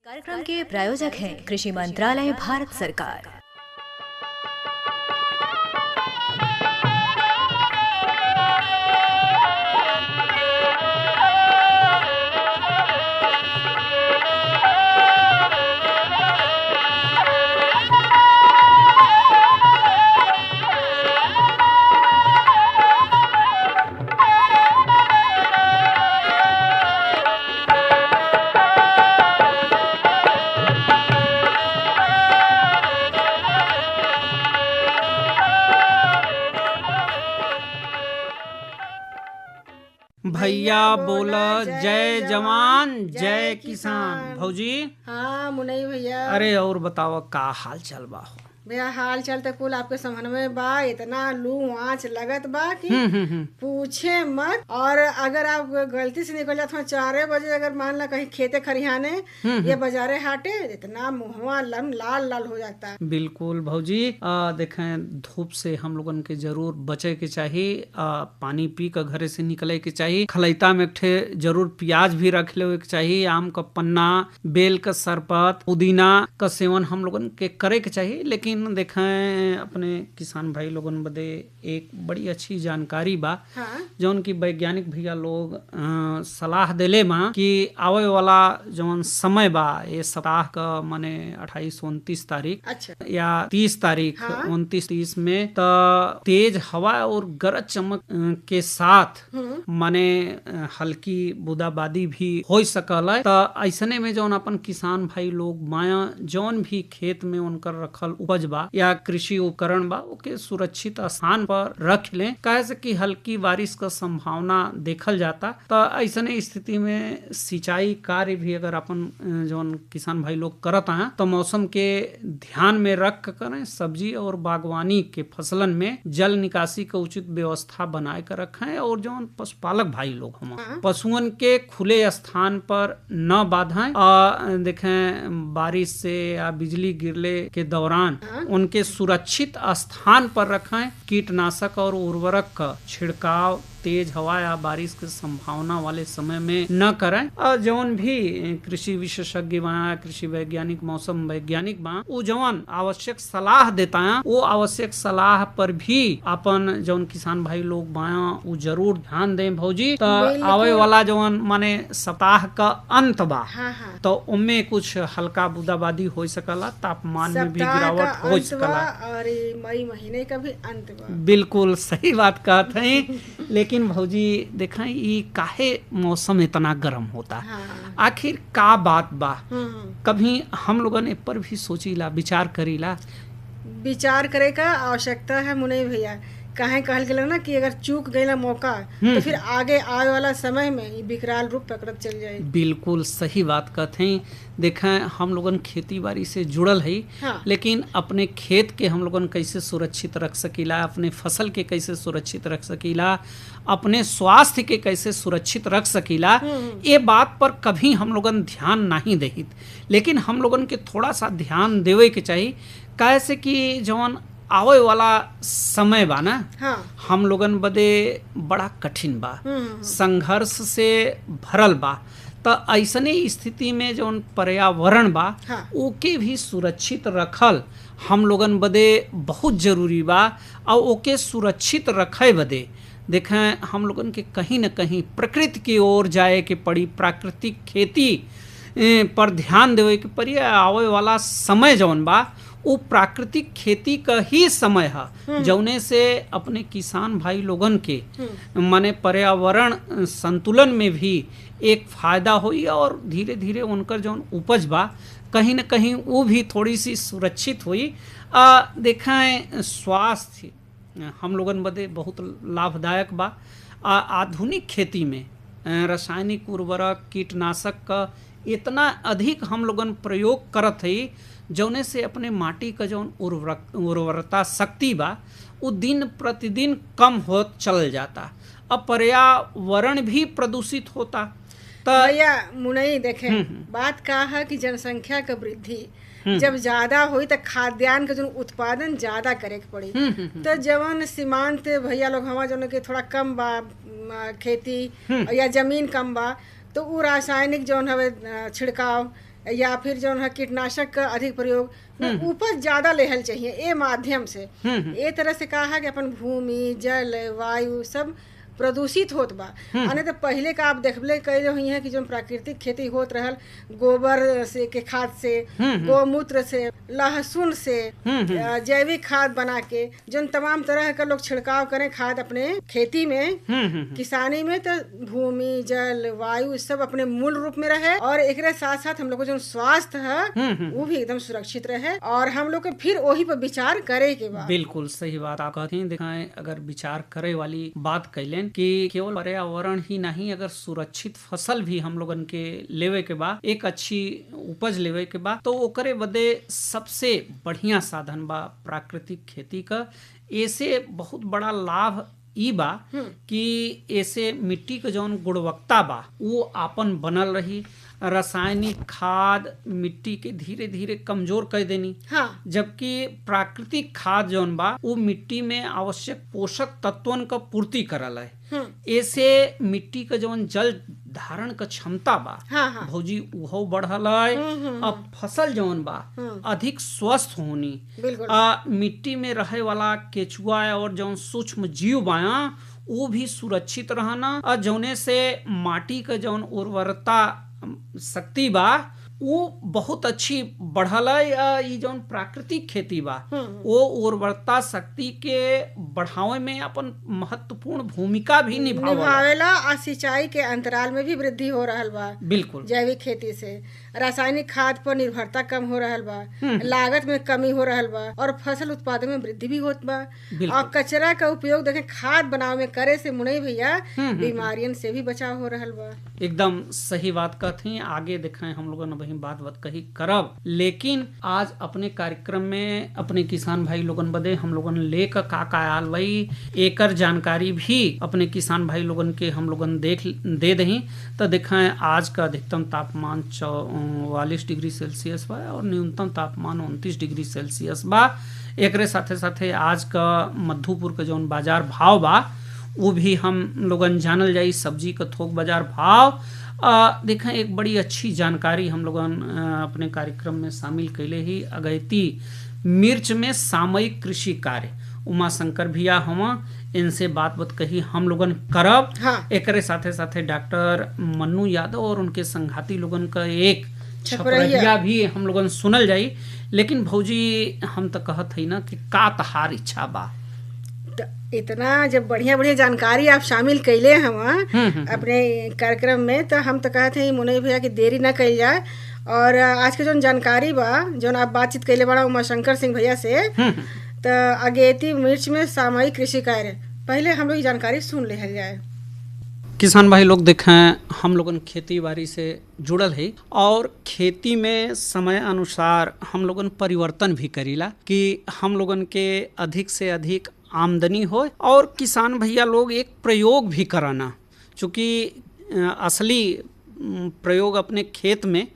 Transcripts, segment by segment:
कार्यक्रम के प्रायोजक हैं कृषि मंत्रालय, भारत सरकार। भैया बोला जय जवान जय किसान। भौजी हाँ मुनई भैया। अरे और बताओ का हाल चाल बा हो? भैया हाल चाल तो कुल आपके समझ में बा। इतना लू आँच लगत बा कि पूछे मत। और अगर आप गलती से निकल जाते हो 4 बजे, अगर मान ला कहीं खेते खरिहाने ये बाजारे हाटे, इतना मुहवा लाल लाल हो जाता है। बिल्कुल भौजी, देखें धूप से हम लोगन के जरूर बचे के चाहिए। पानी पी कर घरे से निकले के चाहिए। खलैता में एक जरूर प्याज भी रख ले के चाहिए। आम का पन्ना, बेल का शरबत, पुदीना का सेवन हम लोगन के करे के चाहिए। लेकिन देखें अपने किसान भाई लोगन बदे एक बड़ी अच्छी जानकारी बा। हाँ? जौन की वैज्ञानिक भैया लोग सलाह देले बा कि आवे वाला जौन समय बा ये सप्ताह का माने 28-29 तारीख अच्छा। या 30 तारीख, हाँ? 29-30 में तो तेज हवा और गरज चमक के साथ माने हल्की बूंदाबांदी भी हो सकल है। तो ऐसने में जौन अपन किसान भाई लोग माया जौन भी खेत में उनकर रखल उपज बा या कृषि उपकरण बा ओके सुरक्षित स्थान पर रख लें, काहे से कि हल्की बारिश का संभावना देखल जाता। तो ऐसने स्थिति में सिंचाई कार्य भी अगर अपन जौन किसान भाई लोग करत हैं तो मौसम के ध्यान में रख कर करें। सब्जी और बागवानी के फसलन में जल निकासी का उचित व्यवस्था बनाए कर रखें। और जौन पशुपालक भाई लोग हम पशुओं के खुले स्थान पर न बाधाएं। देखें बारिश से या बिजली गिरले के दौरान उनके सुरक्षित स्थान पर रखें। कीटनाशक और उर्वरक का छिड़काव तेज हवा या बारिश की संभावना वाले समय में न करें। और जौन भी कृषि विशेषज्ञ बा, कृषि वैज्ञानिक, मौसम वैज्ञानिक बा, वो जौन आवश्यक सलाह देता है वो आवश्यक सलाह पर भी अपन जौन किसान भाई लोग बा वो जरूर ध्यान दें भौजी। तो आवे वाला जौन माने सप्ताह का अंत बा, तो उनमें कुछ हल्का बूंदाबांदी हो सकला, तापमान में भी गिरावट हो सकला और मई महीने का भी अंत बा। बिल्कुल सही बात कहते हैं। लेकिन भौजी देखा ये काहे मौसम इतना गर्म होता है? हाँ। आखिर का बात बा? कभी हम लोगन इस पर भी सोचीला, विचार करीला? विचार करे का आवश्यकता है मुनई भैया। काहे कहल गेला ना कि अगर चूक गईला मौका तो फिर आगे आने वाला समय में ये विकराल रूप पकड़त चल जाए। बिल्कुल सही बात कहते हैं। देखें हम लोगन खेती बाड़ी से जुड़ल है। हाँ। लेकिन अपने खेत के हम लोगन कैसे सुरक्षित रख सकीला, अपने फसल के कैसे सुरक्षित रख सकीला, अपने स्वास्थ्य के कैसे सुरक्षित रख सकीला, ये बात पर कभी हम लोगन ध्यान नहीं देहित। लेकिन हम लोगन के थोड़ा सा ध्यान देवे के चाहिए। कैसे कि जौन आवे वाला समय बा ना, हम लोगन बदे बड़ा कठिन बा, संघर्ष से भरल बा। तो ऐसने स्थिति में जौन पर्यावरण बा ओके भी सुरक्षित रखल हम लोगन बदे बहुत जरूरी बा। और ओके सुरक्षित रखे बदे देखें हम लोगन के कहीं न कहीं प्रकृति की ओर जाए के पड़ी, प्राकृतिक खेती पर ध्यान देवे के पड़ी। आवे वाला समय जौन बा वो प्राकृतिक खेती का ही समय है, जौने से अपने किसान भाई लोगन के माने पर्यावरण संतुलन में भी एक फायदा हुई और धीरे धीरे उनकर जौन उपज बा कहीं न कहीं वो भी थोड़ी सी सुरक्षित हुई। देखें स्वास्थ्य हम लोगन बदे बहुत लाभदायक बा। आधुनिक खेती में रासायनिक उर्वरक, कीटनाशक का इतना अधिक हम लोगन प्रयोग करत है जौने से अपने माटी का जौन उर्वरता शक्ति बा वो दिन प्रतिदिन कम होत चल जाता। अब पर्यावरण भी प्रदूषित होता। तो भैया मुनई देखे बात का है कि जनसंख्या का वृद्धि जब ज्यादा हुई तो खाद्यान्न का जो उत्पादन ज्यादा करे के पड़ी। तो जवन सीमांत भैया लोग हमारे जो के थोड़ा कम बा खेती या जमीन कम बा तो वो रासायनिक जौन हवे छिड़काव या फिर जो है कीटनाशक का अधिक प्रयोग, उपज ज्यादा लेहल चाहिए ए माध्यम से। ए तरह से कहा है कि अपन भूमि, जल, वायु सब प्रदूषित होत बा। अने तो पहले का आप देखबले कई हुई है कि जो प्राकृतिक खेती होत रहल, गोबर से के खाद से, गोमूत्र से, लहसुन से, जैविक खाद बना के जो तमाम तरह का लोग छिड़काव करें खाद अपने खेती में, किसानी में, तो भूमि, जल, वायु सब अपने मूल रूप में रहे और एक साथ साथ हम लोग को जो स्वास्थ्य है वो भी एकदम सुरक्षित रहे और हम लोग के फिर वही पर विचार करे के बाद। बिल्कुल सही बात आप कहते हैं। दिखाएं अगर विचार करे वाली बात कैलें कि केवल पर्यावरण ही नहीं, अगर सुरक्षित फसल भी हम लोगन के लेवे के बाद, एक अच्छी उपज लेवे के बाद, तो ओकरे बदे सबसे बढ़िया साधन बा प्राकृतिक खेती का। ऐसे बहुत बड़ा लाभ ई बा कि ऐसे मिट्टी के जौन गुणवत्ता बा वो आपन बनल रही। रासायनिक खाद मिट्टी के धीरे धीरे कमजोर कर देनी, जबकि प्राकृतिक खाद जौन बा वो मिट्टी में आवश्यक पोषक तत्वन का पूर्ति करल है। ऐसे मिट्टी का जौन जल धारण का क्षमता बा भौजी उहो बढ़ल है। अब फसल जौन बा अधिक स्वस्थ होनी, मिट्टी में रहे वाला केचुआ और जौन सूक्ष्म जीव बाया वो भी सुरक्षित रहना, और जौने से माटी का जौन उर्वरता शक्ति बा वो बहुत अच्छी बढ़ल है। ये जौन प्राकृतिक खेती बा वो उर्वरता शक्ति के बढ़ावे में अपन महत्वपूर्ण भूमिका भी निभावेला और सिंचाई के अंतराल में भी वृद्धि हो रहल बा। बिल्कुल जैविक खेती से रासायनिक खाद पर निर्भरता कम हो रहल बा, लागत में कमी हो रहल बा और फसल उत्पादन में वृद्धि भी होत बा। और कचरा का उपयोग देखें खाद बनावे में करे से मुनई भैया बीमारियन से भी बचाव हो रहल बा। एकदम सही बात कहती। आगे देखें हम लोगों ने बात कही करब, लेकिन आज अपने कार्यक्रम में अपने किसान भाई लोगन बदे हम लोगन लेकर का आयल वही एकर जानकारी भी अपने किसान भाई लोगन के हम लोगन दे दही। तो देखें आज का अधिकतम तापमान 44 डिग्री सेल्सियस बा और न्यूनतम तापमान 29 डिग्री सेल्सियस बा। एकरे साथे साथे आज का मधुपुर का जौन बाजार भाव बा वो भी हम लोगन जानल जाई, सब्जी का थोक बाजार भाव। देखें एक बड़ी अच्छी जानकारी हम लोग अपने कार्यक्रम में शामिल कैले ही। अगैती मिर्च में सामयिक कृषि कार्य उमा शंकर भैया हवा, इनसे बात कही हम लोगन करब। एकरे साथे साथे डॉक्टर मन्नू यादव और उनके संघाती लोगन का एक छपरहिया भी हम लोगन सुनल जाई। लेकिन भौजी हम तो कहत है ना कि का तहार इच्छा बा, इतना जब बढ़िया बढ़िया जानकारी आप शामिल कैले हम अपने कार्यक्रम में, तो हम तो कहते हैं मुनई भैया की देरी ना कही जाए और आज के जो जानकारी बा जो आप बातचीत कैले बड़ा उमा शंकर सिंह भैया से, तो अगेती मिर्च में सामयिक कृषि कार्य पहले हम लोग जानकारी सुन ले जाए। किसान भाई लोग देखें हम लोगन खेती बाड़ी से जुड़ल है और खेती में समय अनुसार हम लोगन परिवर्तन भी करीला कि हम लोगन के अधिक से अधिक आमदनी हो, और किसान भैया लोग एक प्रयोग भी कराना, चूँकि असली प्रयोग अपने खेत में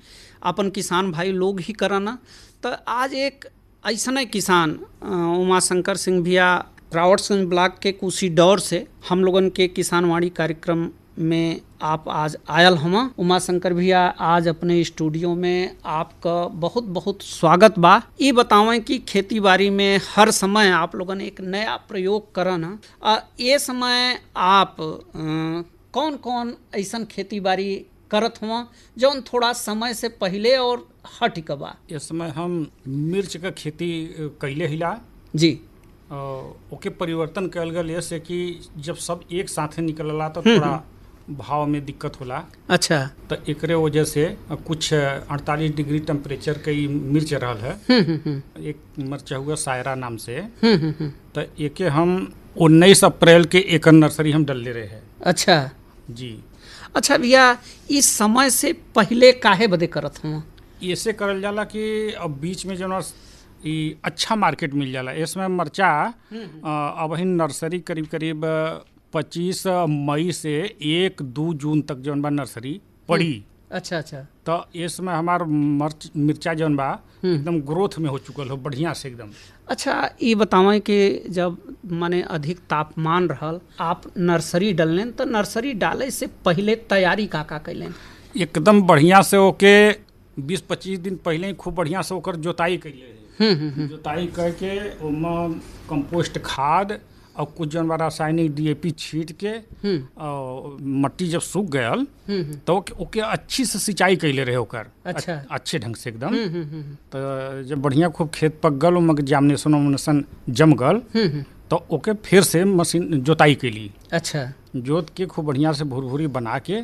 अपन किसान भाई लोग ही कराना। तो आज एक ऐसा किसान उमा शंकर सिंह भैया रावटगंज ब्लॉक के कुशीडौर से हम लोगन के किसानवाड़ी कार्यक्रम में आप आज आयल हम। उमा शंकर भैया आज अपने स्टूडियो में आपका बहुत बहुत स्वागत बा। ये बतावें कि खेती बाड़ी में हर समय आप लोगन एक नया प्रयोग करना, ये समय आप कौन कौन ऐसा खेती बाड़ी करत हुआ जौन थोड़ा समय से पहले और हट के बा? इस समय हम मिर्च का खेती कैले हिला जी, ओके परिवर्तन कल गल ऐसे कि जब सब एक साथे निकलला तो थोड़ा भाव में दिक्कत होला। अच्छा, तो एकरे वजह से कुछ 48 डिग्री टेम्परेचर के मिर्च रहल है। एक मिर्च हुआ सायरा नाम से, तो एके हम 19 अप्रैल के एक नर्सरी हम डल ले रहे हैं। अच्छा जी, अच्छा भैया इस समय से पहले काहे बदे करत हूँ? ऐसे करल जाला कि अब बीच में जो अच्छा मार्केट मिल जाला। इसमें मरचा अब ही नर्सरी करीब करीब 25 मई से 1-2 जून तक जौन बा नर्सरी पड़ी। अच्छा अच्छा, तो इसमें हमार मिर्चा जौन बा एकदम ग्रोथ में हो चुकल हो बढ़िया से एकदम। अच्छा, ये बतावें कि जब माने अधिक तापमान रहल आप नर्सरी डलने, तो नर्सरी डाले से पहले तैयारी का कैलें? एकदम बढ़िया से ओके 20-25 दिन पहले ही खूब बढ़िया से ओकर जोताई कैले रहे। जोताई करके ओमे कंपोस्ट खाद और कुछ जौन बा रासायनिक DAP छीट के और मट्टी जब सूख गयल तो ओके अच्छी से सिंचाई कैले रहे ओकर। अच्छा। अच्छे ढंग से एकदम। तो जब बढ़िया खूब खेत पक गल ओमे जामनेशन जम गल तो ओके फिर से मशीन जोताई कैली। अच्छा। जोत के खूब बढ़िया से भूर-भूरी बना के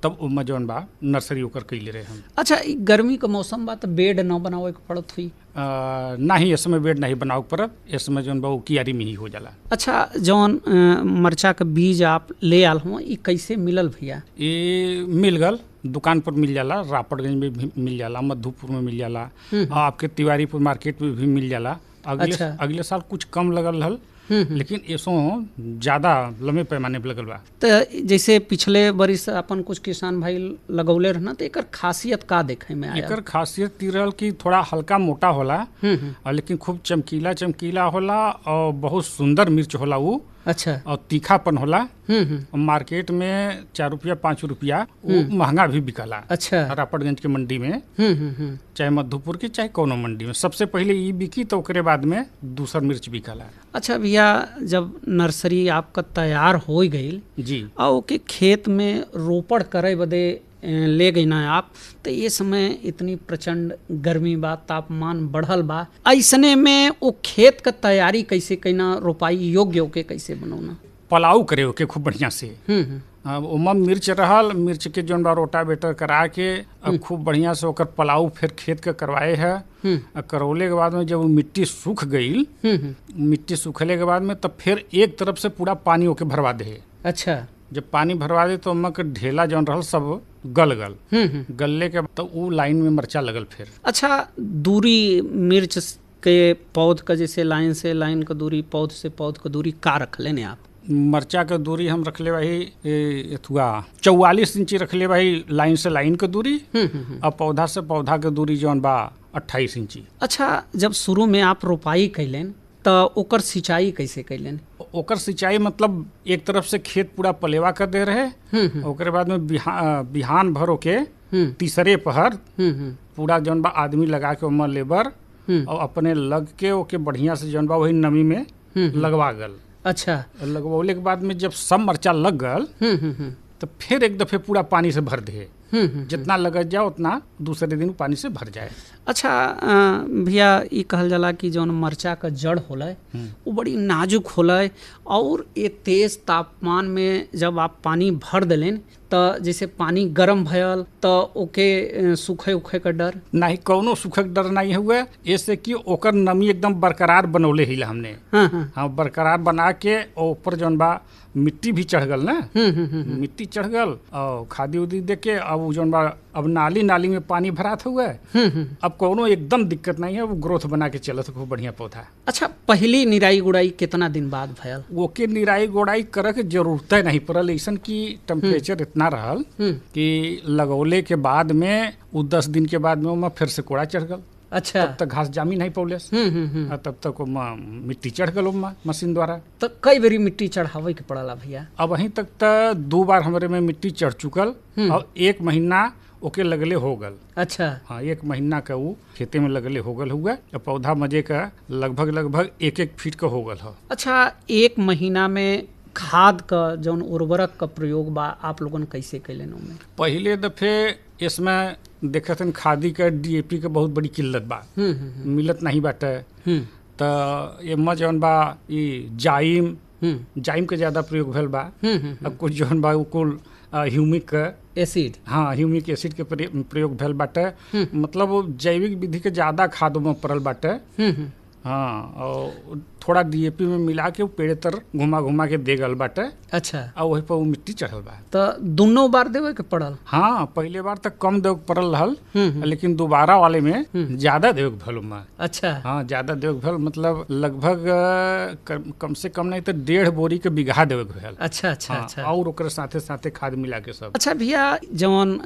तब ओमे जौन बा नर्सरी ओकर कैले रहे हम। अच्छा, ई गर्मी का मौसम बा तो बेड न बनावे के पड़त हुई? नहीं, इस समय बेड नहीं बनावे के पड़त। इस समय जौन बा वो कियारी में ही हो जाला। अच्छा, जौन मरचा के बीज आप ले आल हो ई कैसे मिलल भैया? ये मिल गल, दुकान पर मिल जाला, रापटगंज में भी मिल जाला, मधुपुर में मिल जाला, आपके तिवारीपुर मार्केट में भी मिल जाला। अगले साल कुछ कम लगल हल, लेकिन ऐसो ज्यादा लंबे पैमाने पे लगल बा। तो जैसे पिछले बरिस अपन कुछ किसान भाई लगौले रहना तो एकर खासियत का देखे में आया? एकर खासियत ती रहल कि थोड़ा हल्का मोटा होला और लेकिन खूब चमकीला चमकीला होला और बहुत सुंदर मिर्च होला वो। अच्छा। और तीखापन होला। मार्केट में 4 रुपया 5 रुपया वो महंगा भी बिकला। अच्छा। रापटगंज के मंडी में, चाहे मधुपुर की चाहे कोनो मंडी में, सबसे पहले ये बिकी तो ओकरे बाद में दूसर मिर्च बिकला। अच्छा भैया, जब नर्सरी आपका तैयार हो गई जी और ओके खेत में रोपण करे बदे ले गई ना आप, तो ये समय इतनी प्रचंड गर्मी बा, तापमान बढ़ल बा, ऐसने में वो खेत का तैयारी कैसे कैना, रोपाई योग्य होके कैसे बनौना? पलाऊ करे ओके खूब बढ़िया से। ओमा मिर्च रहल, मिर्च के जौन बा रोटावेटर करा के खूब बढ़िया से ओकर पलाऊ फिर खेत के करवाए है। करौले के बाद में जब वो मिट्टी सूख गई, मिट्टी सूखले के बाद में तब फिर एक तरफ से पूरा पानी ओके भरवा दे। अच्छा। जब पानी भरवा दे तो ओमा के ढेला जौन रहल सब गल गलले के तो वो लाइन में मरचा लगल फिर। अच्छा, दूरी मिर्च के पौध का जैसे लाइन से लाइन का दूरी, पौध से पौध का दूरी का रखले ने आप? मरचा के दूरी हम रखले भाई 44 इंची रखले भाई लाइन से लाइन के दूरी, और पौधा से पौधा के दूरी जौन बा 28 इंची। अच्छा, जब शुरू में आप रोपाई कैलेन तो ओकर सिंचाई कैसे कैलेन? ओकर सिंचाई मतलब एक तरफ से खेत पूरा पलेवा कर दे रहे, ओकरे बाद में बिहान भरो के तीसरे पहर पूरा जौन बा आदमी लगा के ओमा लेबर और अपने लग के ओके बढ़िया से जौन बा वही नमी में लगवा गल। अच्छा। लगवले के बाद में जब सब मरचा लग गल तो फिर एक दफे पूरा पानी से भर दे। जितना लगत जाओ उतना दूसरे दिन पानी से भर जाए। अच्छा भैया, ये कहल जाला कि जौन मरचा का जड़ होला वो बड़ी नाजुक होला और ये तेज तापमान में जब आप पानी भर दिलेन तो जैसे पानी गर्म भयल तो ओके सूखे उखे का डर नहीं, कौनो सूखे का डर नहीं हुए। ऐसे कि ओकर नमी एकदम बरकरार बनौले ही हमने। हाँ, बरकरार बना के ऊपर जौन बा मिट्टी भी चढ़ गल ना, मिट्टी चढ़ गल और खादी उदी दे के अब जौन बा अब नाली में पानी भरात हुआ। अब कोनो एकदम दिक्कत नहीं है, वो ग्रोथ बना के चलत खूब बढ़िया पौधा। अच्छा, पहली निराई गुड़ाई कितना दिन बाद भयल? ओके निराई गुड़ाई करे के जरूरत नहीं पड़ल, ऐसन की टेम्परेचर इतना रहल कि लगौले के बाद में वो 10 दिन के बाद में ओमा फिर से कोड़ा चढ़ गल। अच्छा। तब तक घास जामी नहीं पौले, तब तक मिट्टी चढ़ गल मशीन द्वारा। तो कई बारी मिट्टी चढ़ावे के पड़ला भैया? अब वहीं तक तो 2 बार हमारे में मिट्टी चढ़ चुकल और 1 महीना ओके लगले हो गल। अच्छा। हाँ, 1 महीना का वो खेते में लगले हो गल हुआ। पौधा मजे का लगभग 1-1 फीट का हो गल। अच्छा, 1 महीना में खाद का जौन उर्वरक का प्रयोग बा आप लोगन कैसे कैलेन? पहले दफे इसमें देखत हन खादी का DAP का बहुत बड़ी किल्लत बा, मिलत नहीं बाटे। तो एमा जौन बा जाइम के ज्यादा प्रयोग भेल बा। अब कुछ जौन बा कुल ह्यूमिक एसिड, हाँ ह्यूमिक एसिड के प्रयोग भेल बाटे। मतलब जैविक विधि के ज्यादा खादों में पड़ल बाटे। हाँ, और थोड़ा DAP में मिला के पेड़ तर घुमा के दे गल बाटे। अच्छा। और वही पर वो मिट्टी चढ़ल बा। तो दोनों बार देवे के पड़ल? हाँ, पहले बार तक कम देवे के पड़ल रहल, लेकिन दोबारा वाले में ज्यादा देवे के भल। अच्छा। हाँ, ज्यादा देवे के भल, मतलब लगभग कम से कम नहीं तो 1.5 बोरी के बिगहा देवे के भल। अच्छा अच्छा। हाँ, अच्छा। और ओकरे साथे खाद मिला के सब। अच्छा भैया, जवन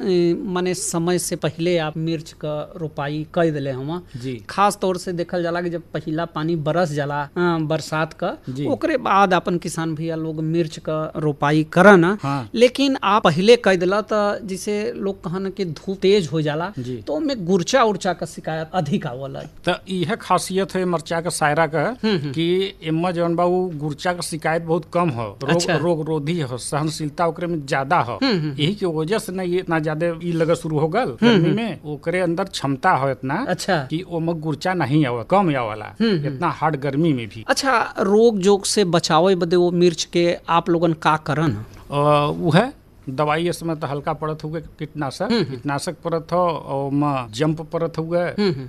माने समय से पहले आप मिर्च का रोपाई कर दिले हम जी, खास तौर से देखल जाला कि जब पहिला पानी बरस जाला बरसात का, जी। ओकरे बाद अपन किसान भैया लोग मिर्च का रोपाई करन। हाँ। लेकिन आप पहले कह दिला तो जिसे लोग कहन कि धूप तेज हो जाला जी। तो में गुरचा उर्चा का शिकायत अधिक आवला। तो यह खासियत है मरचा का सायरा का कि एम्मा जौन बा उ गुरचा का शिकायत बहुत कम हो, अच्छा। रोग रोधी हो, सहनशीलता ओकरे में ज्यादा हो। यही की वजह से ना ये इतना ज्यादा ई लगा शुरू हो गल गर्मी में, ओकरे अंदर क्षमता हो इतना अच्छा। कि ओमे गुरचा नहीं आवा, कम आवाला इतना हार्ड गर्मी में भी। अच्छा, रोग जोग से बचावे बदे वो मिर्च के आप लोगन का करन? वो है दवाई इस समय तो हल्का पड़त हुए, कीटनाशक पड़त हो और जंप पड़त हुए,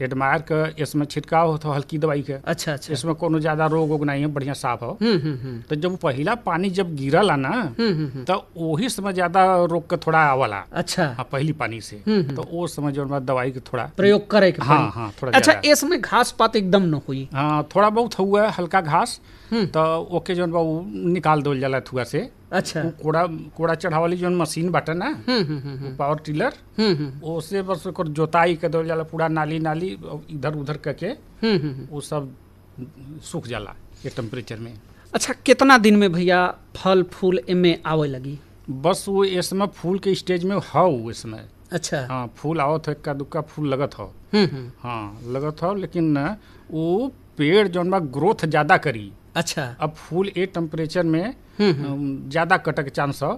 एडमायर का इसमें छिड़काव होता हल्की दवाई के। अच्छा अच्छा। इसमें कोनो ज्यादा रोग वोग नहीं है, बढ़िया साफ हो। तो जब पहला पानी जब गिरला ना तो वही समय ज्यादा रोग का थोड़ा आवला। अच्छा। हाँ, पहली पानी से तो वो समय जो दवाई के थोड़ा प्रयोग करे के हाँ पड़ी। हाँ थोड़ा अच्छा, ज्यादा। इसमें घास पात एकदम न हुई? हाँ, थोड़ा बहुत हुआ हल्का घास, तो ओके जो निकाल दो जाला थुआ से। अच्छा। वो कोड़ा चढ़ावाली जो मशीन बाटे ना, पावर टिलर, उससे बस ओकर जोताई कर दो जाला, पूरा नाली इधर उधर करके वो सब सूख जाला ये टेम्परेचर में। अच्छा, कितना दिन में भैया फल फूल इनमें आवे लगी? बस वो इसमें फूल के स्टेज में हो इसमें। अच्छा। हाँ, फूल आवत हो, इक्का दुक्का फूल लगत हो। हाँ लगत हो, लेकिन वो पेड़ जौन बा ग्रोथ ज्यादा करी। अच्छा। अब फूल ए टेम्परेचर में ज्यादा कटे के चांस हो।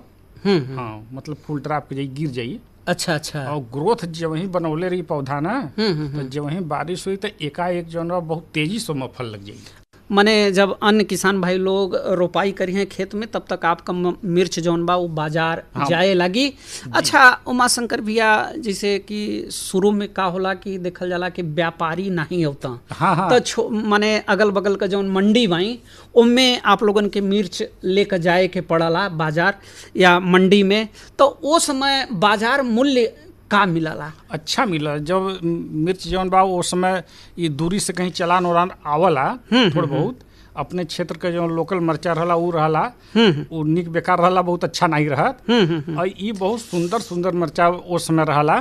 हाँ, मतलब फूल ड्राप के जाई गिर जाई। अच्छा अच्छा। और ग्रोथ जब वही बनौले रही पौधा ना, तो जब वही बारिश हुई तो एकाएक जो है बहुत तेजी से में फल लग जाई। माने जब अन्य किसान भाई लोग रोपाई करी हैं खेत में तब तक आपका मिर्च जौन बा वो बाजार हाँ। जाए लगी। अच्छा उमा शंकर भैया, जैसे कि शुरू में का होला कि देखल जाला कि व्यापारी नहीं होता, हाँ हाँ। तो माने अगल बगल का जौन मंडी बाई उनमें आप लोगन के मिर्च लेकर जाए के पड़ला बाजार या मंडी में, तो वो समय बाजार मूल्य का मिलला? अच्छा मिला। जब मिर्च जौन बा उस समय ये दूरी से कहीं चलान उलान आवला थोड़ा बहुत, अपने क्षेत्र के जो लोकल मरचा रहला उ रहला, उ निक बेकार रहला, बहुत अच्छा नहीं रहत। और ये बहुत सुंदर सुंदर मरचा उस समय रहला,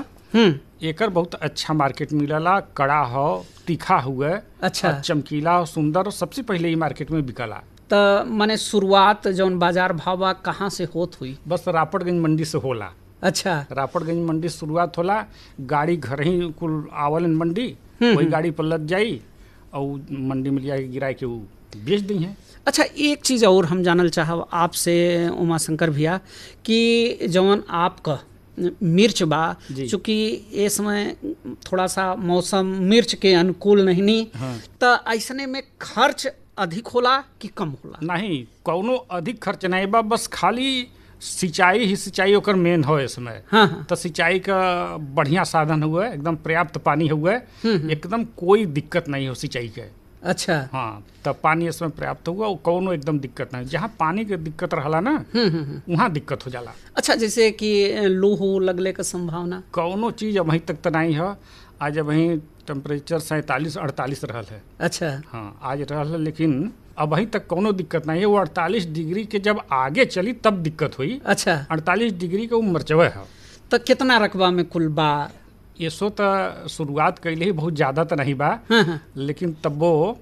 एकर बहुत अच्छा मार्केट मिलला, कड़ा हो, तीखा हुए, अच्छा। चमकीला हो, सुंदर, सबसे पहले ये मार्केट में बिकला। तो माने शुरुआत जौन बाजार भाव बा कहाँ से होत हुई? बस रापटगंज मंडी से होला। अच्छा। रापटगंज मंडी शुरुआत होला, गाड़ी घर ही कुल आवल मंडी, वही गाड़ी पर लग जाई और मंडी में लिया के गिरा के वो बेच दी है। अच्छा, एक चीज़ और हम जानल चाहब आपसे उमा शंकर भैया कि जौन आपका मिर्च बा, चूँकि ये समय थोड़ा सा मौसम मिर्च के अनुकूल नहीं, हाँ। तो ऐसने में खर्च अधिक होला कि कम होला? नहीं, कौनो अधिक खर्च नहीं बा, बस खाली सिंचाई ही सिंचाई ओकर मेन हो इसमें। हाँ हाँ। तो सिंचाई का बढ़िया साधन हुआ, एकदम पर्याप्त पानी हुआ, एकदम कोई दिक्कत नहीं हो सिंचाई के। अच्छा। हाँ, तब पानी इसमें पर्याप्त हुआ, कौनो एकदम दिक्कत नहीं। जहाँ पानी के दिक्कत रहला ना वहाँ दिक्कत हो जाला। अच्छा, जैसे कि लूह लगले का संभावना? कौनो चीज अभी तक तो नहीं है। आज अभी टेम्परेचर 47-48 रहल है। अच्छा। हाँ, आज रहल है, लेकिन अभी तक कोनो दिक्कत नहीं है। वो 48 डिग्री के जब आगे चली तब दिक्कत हुई। अच्छा। 48 डिग्री के वो मरचवे है। तो कितना रकबा में कुल बा? ये सो तो शुरुआत कैले ही बहुत ज्यादा तो नहीं बा, लेकिन तब वो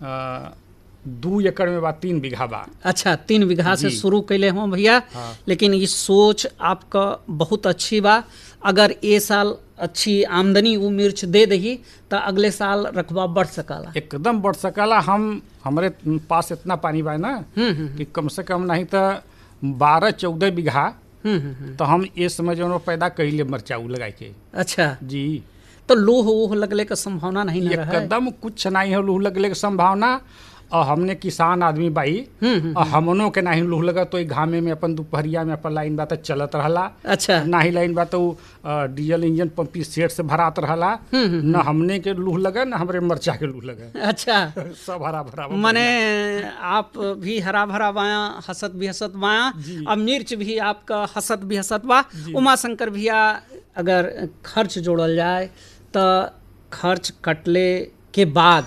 2 एकड़ में बा, 3 बीघा बा। अच्छा, 3 बीघा से शुरू कैले हो भैया। हाँ। लेकिन ये सोच आपका बहुत अच्छी बा। अगर ये साल अच्छी आमदनी वो मिर्च दे दही तो अगले साल रकबा बढ़ सकला, एकदम बढ़ सकला। हमारे पास इतना पानी बा ना कि कम से कम नहीं तो 12-14 बीघा तो हम इस समय जो पैदा कैले मरचा लगा के। अच्छा जी। तो लूह लगले का संभावना नहीं न रहा? एकदम कुछ नहीं है लूह लगले का संभावना। और हमने किसान आदमी बाई और हमनों के नहीं लूह लगा तो घामे में अपन दोपहरिया में अपन लाइन बात चलत रहला। अच्छा। ना ही लाइन बात डीजल इंजन पंपी सेट से भरात रहला, न हमने के लूह लगा न हमरे मरचा के लूह लगा। अच्छा। सब हरा भरा माने आप भी हरा भरा बाया, हसत भी हसत बाया, अब मिर्च भी आपका हसत भी हसत बा। उमा शंकर भैया, अगर खर्च जोड़ल जाए तो खर्च कटले के बाद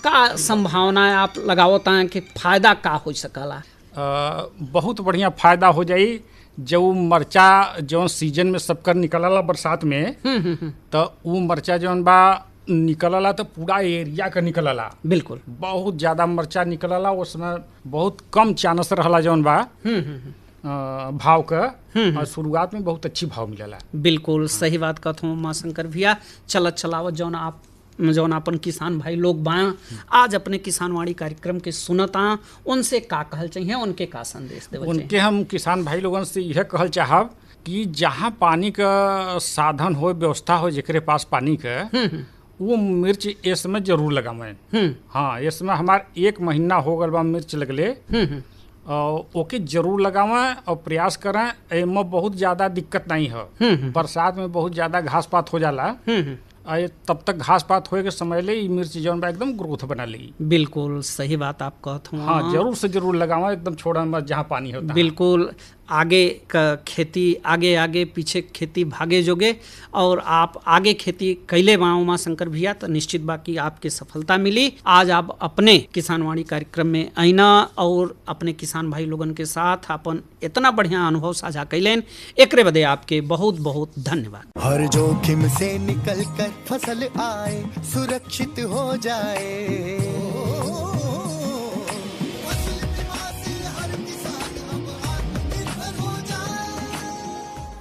का संभावना है आप लगावत हैं कि फायदा का हो सकला? बहुत बढ़िया फायदा हो जाई। जब मरचा जो सीजन में सबकर निकलला बरसात में, तो वो मरचा जौन बा निकलला तो पूरा एरिया का निकलला, बिल्कुल बहुत ज्यादा मरचा निकलला। उसमें बहुत कम चांस रहला जौन बा भाव का, और शुरुआत में बहुत अच्छी भाव मिलला। बिल्कुल सही बात कहत हूँ उमाशंकर भैया। चलत चलावत जौन अपन किसान भाई लोग बा आज अपने किसानवाड़ी कार्यक्रम के सुनता, उनसे का कहल चाहिए, उनके का संदेश देवल चाहिए? उनके हम किसान भाई लोगन से यह कहल चाहब कि जहाँ पानी का साधन हो, व्यवस्था हो, जेकरे पास पानी का, वो मिर्च इस समय जरूर लगावें। हाँ, इसमें हमार 1 महीना हो गल बा मिर्च लगले, और ओके जरूर लगावें और प्रयास करें। एमे बहुत ज़्यादा दिक्कत नहीं है। बरसात में बहुत ज़्यादा घास पात हो जाला, तब तक घास पात होए के समय ले ई मिर्च जौन बा एकदम ग्रोथ बना ली। बिल्कुल सही बात आप कहत हूँ। हाँ, जरूर से जरूर लगावा, एकदम छोड़ा मत जहाँ पानी होता। बिल्कुल आगे का खेती आगे आगे, पीछे खेती भागे जोगे, और आप आगे खेती कैले बा उमाशंकर भैया, तो निश्चित बा कि आपके सफलता मिली। आज आप अपने किसानवाड़ी कार्यक्रम में आईना और अपने किसान भाई लोगन के साथ अपन इतना बढ़िया अनुभव साझा कैलेन, एकरे बदे आपके बहुत बहुत धन्यवाद। हर जोखिम से निकल कर फसल आए, सुरक्षित हो जाए,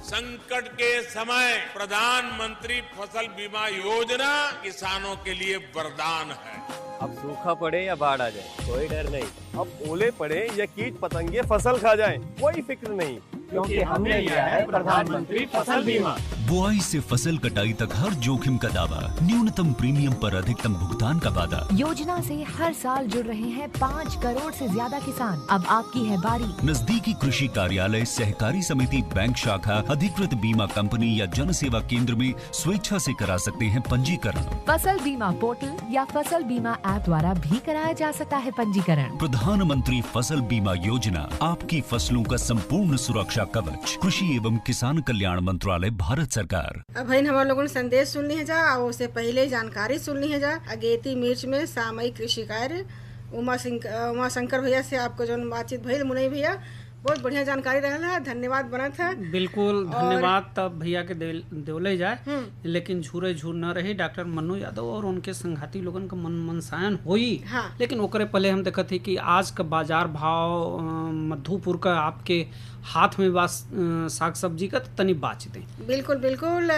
संकट के समय प्रधानमंत्री फसल बीमा योजना किसानों के लिए वरदान है। अब सूखा पड़े या बाढ़ आ जाए, कोई डर नहीं। अब ओले पड़े या कीट पतंगे फसल खा जाए, कोई फिक्र नहीं, क्योंकि हमने लिया है प्रधानमंत्री फसल बीमा। बुआई से फसल कटाई तक हर जोखिम का दावा, न्यूनतम प्रीमियम पर अधिकतम भुगतान का वादा। योजना से हर साल जुड़ रहे हैं 5 करोड़ से ज्यादा किसान। अब आपकी है बारी। नजदीकी कृषि कार्यालय, सहकारी समिति, बैंक शाखा, अधिकृत बीमा कंपनी या जन सेवा केंद्र में स्वेच्छा से करा सकते हैं पंजीकरण। फसल बीमा पोर्टल या फसल बीमा ऐप द्वारा भी कराया जा सकता है पंजीकरण। प्रधानमंत्री फसल बीमा योजना, आपकी फसलों का संपूर्ण सुरक्षा कवच। कृषि एवं किसान कल्याण मंत्रालय, भारत सरकार। अब भाई हमारे लोगों ने संदेश सुन ली है जा, और उससे पहले जानकारी सुन ली है जा। अगेती मिर्च में सामयिक कृषि कार्य उमाशंकर भैया से आपको जो बातचीत भइल, मुनई भैया बहुत बढ़िया जानकारी रहल है, धन्यवाद बना था। बिल्कुल धन्यवाद तब भैया के देवले जाए, लेकिन झूरे झूर न रही। डॉक्टर मन्नू यादव और उनके संघाती लोगन का मन मनसायन होई। हाँ। लेकिन ओकरे पहले हम देखत ही कि आज का बाजार भाव मधुपुर का आपके हाथ में बा साग सब्जी का, तनी बात दें। बिल्कुल बिल्कुल,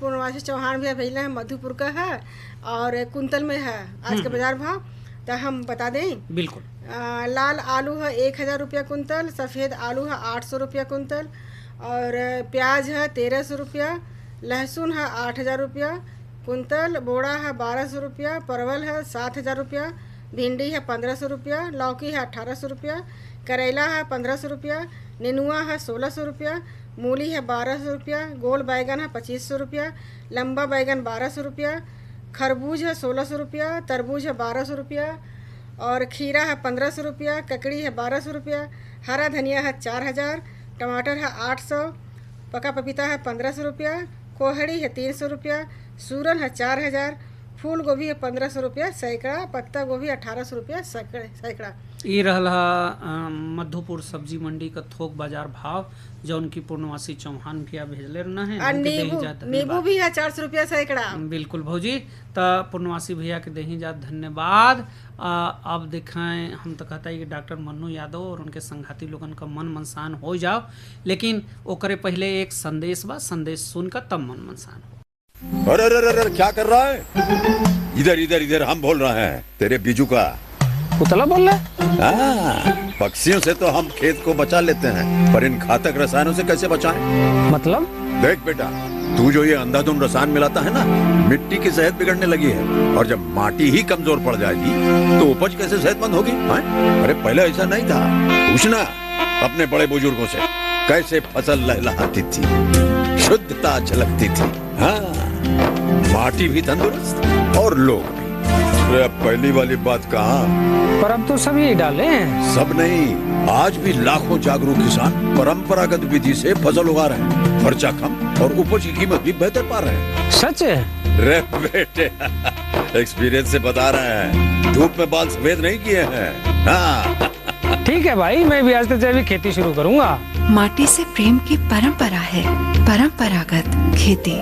पूर्णवासी चौहान भैया भैया है, मधुपुर का है और कुंतल में है आज का बाजार भाव, तो हम बता दें। बिल्कुल। लाल आलू है 1000 रुपया कुंतल, सफ़ेद आलू है 800 रुपया कुंतल, और प्याज है 1300 रुपया, लहसुन है 8000 रुपया कुंतल, बोड़ा है 1200 रुपया, परवल है 7000 रुपया, भिंडी है 1500 रुपया, लौकी है 1800 रुपया, करेला है 1500 रुपया, नेनुआ है 1600 रुपया, मूली है 1200 रुपया, गोल बैगन है 2500 रुपया, लंबा बैगन 1200 रुपया, खरबूज है 1600 रुपया, तरबूज है 1200 रुपया, और खीरा है 1500 रुपया, ककड़ी है 1200 रुपया, हरा धनिया है 4000, टमाटर है 800, पका पपीता है 1500 रुपया, कोहड़ी है 300 रुपया, सूरन है 4000, फूल गोभी है 1500 रुपया सैकड़ा, पत्ता गोभी 1800 रुपया सैकड़ा। ये रहा मधुपुर सब्जी मंडी का थोक बाजार भाव, जो उनकी पूर्णवासी चौहान भैया भेजले रहना है। और नींबू भी है 400 रुपया सैकड़ा। बिल्कुल भौजी, तो पूर्णवासी भैया के दही जात धन्यवाद। अब दिखाएं, हम तो कहता है कि डॉक्टर मन्नू यादव और उनके संघाती लोगन का मन मनसान हो जाओ, लेकिन ओकरे पहले एक संदेश बा, संदेश सुनकर तब मन मनसान हो। अरे अरे अरे क्या कर रहा है? इधर इधर इधर, हम बोल रहे हैं तेरे बीजू का। उतला बोल रहा है? पक्षियों से तो हम खेत को बचा लेते हैं, पर इन घातक रसायनों से कैसे बचाएं? मतलब? देख बेटा, तू जो ये अंधाधुंध रसायन मिलाता है ना, मिट्टी की सेहत बिगड़ने लगी है, और जब माटी ही कमजोर पड़ जाएगी तो उपज कैसे सेहतमंद होगी? अरे पहले ऐसा नहीं था, पूछना अपने बड़े बुजुर्गों से, कैसे फसल लहलहाती थी, शुद्धता झलकती थी। हाँ, माटी भी तंदुरुस्त और लोग भी। पहली वाली बात कहा, पर अब तो सब यही डाले हैं। सब नहीं, आज भी लाखों जागरूक किसान परंपरागत विधि से फसल उगा रहे हैं, खर्चा कम और उपज की कीमत भी बेहतर पा रहे हैं। सच है? रे बेटे, एक्सपीरियंस से बता रहे हैं, धूप में बाल सफेद नहीं किए हैं। हाँ। ठीक है भाई, मैं भी आज से जैविक खेती शुरू करूंगा। माटी से प्रेम की परंपरा है, परंपरागत खेती।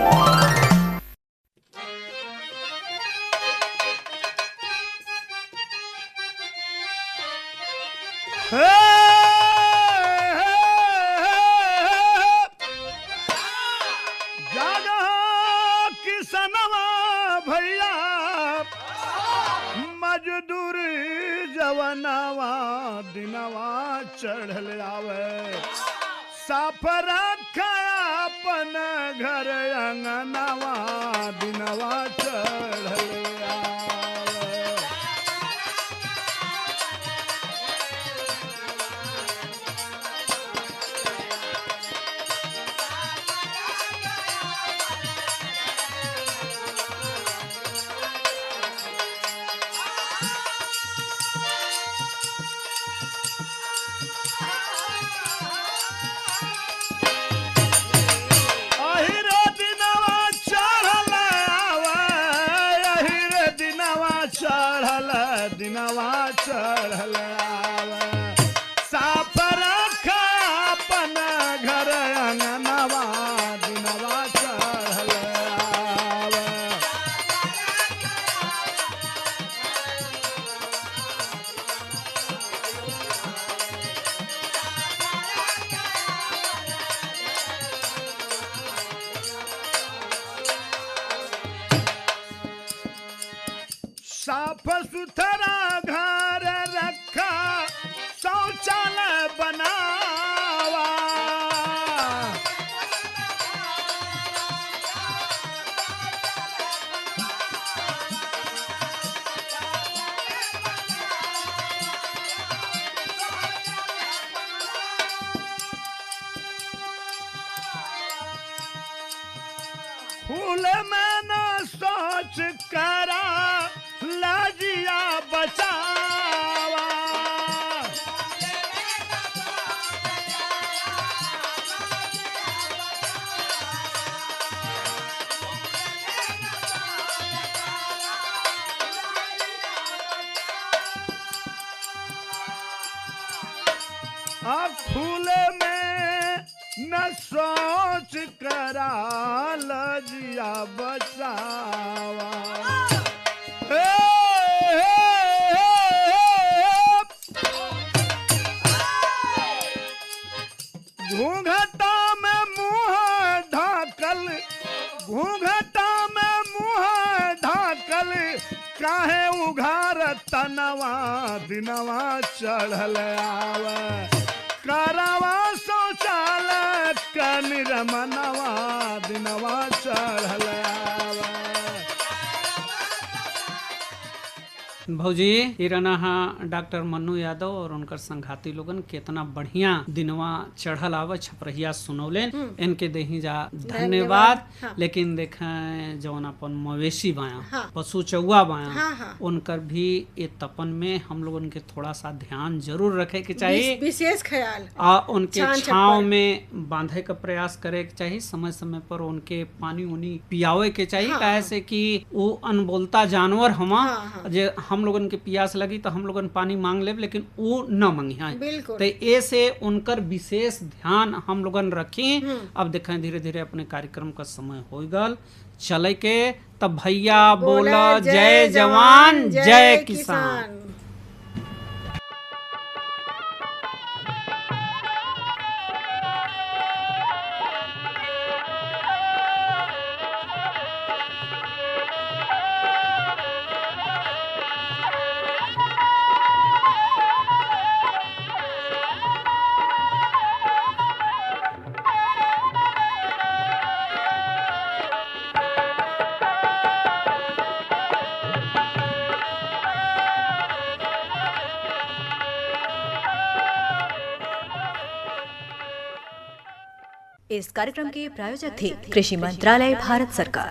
मजदूर जवनवा दिनवा चढ़ल आवे साफ रखा अपन घर अंगनवा दिनवा चढ़ल आवे। दिनवा चढ़ल आवे साफ रखा अपन घर अंगनवा दिनवा चढ़ल आवे। साफ सुथरा घर रखा शौचालय बनावा फूल में न सोच करा लाजिया बचावा अब फूल में न सोच करा लाजिया बचावा। घूंघटा में मुंह ढाकल घूंघटा में मुंह ढाकल काहे उघार तनवा दिनवा चढ़ल आवे करवा शौचालय कनिरमनवा दिनवा चढ़ल आवे। भौजी ये रहना हा डॉक्टर मन्नू यादव और उनकर संघाती लोगन केतना बढ़िया दिनवा चढ़ल आवे छपरहिया सुनौलेन इनके देही जा धन्यवाद। हाँ। लेकिन देखें जौन अपन मवेशी बाया हाँ। पशु चौवा बाया हाँ। उनकर भी ये तपन में हम लोगन के थोड़ा सा ध्यान जरूर रखे के चाहिए, विशेष ख्याल आ उनके छान छांव छप्पर। में बांधे का प्रयास करे के चाहिए, समय समय पर उनके पानी उनी पियावे के चाहिए। हाँ। काहे से कि वो अनबोलता जानवर हमा हाँ। जे हम लोगन के प्यास लगी तो हम लोगन पानी मांग लेब लेकिन वो न मंगिया बिल्कुल। तो ऐसे उनकर विशेष ध्यान हम लोगन रखी। अब देखें धीरे धीरे अपने कार्यक्रम का समय हो गल चले के तब भैया बोला जय जवान जय किसान। इस कार्यक्रम के प्रायोजक थे कृषि मंत्रालय भारत सरकार।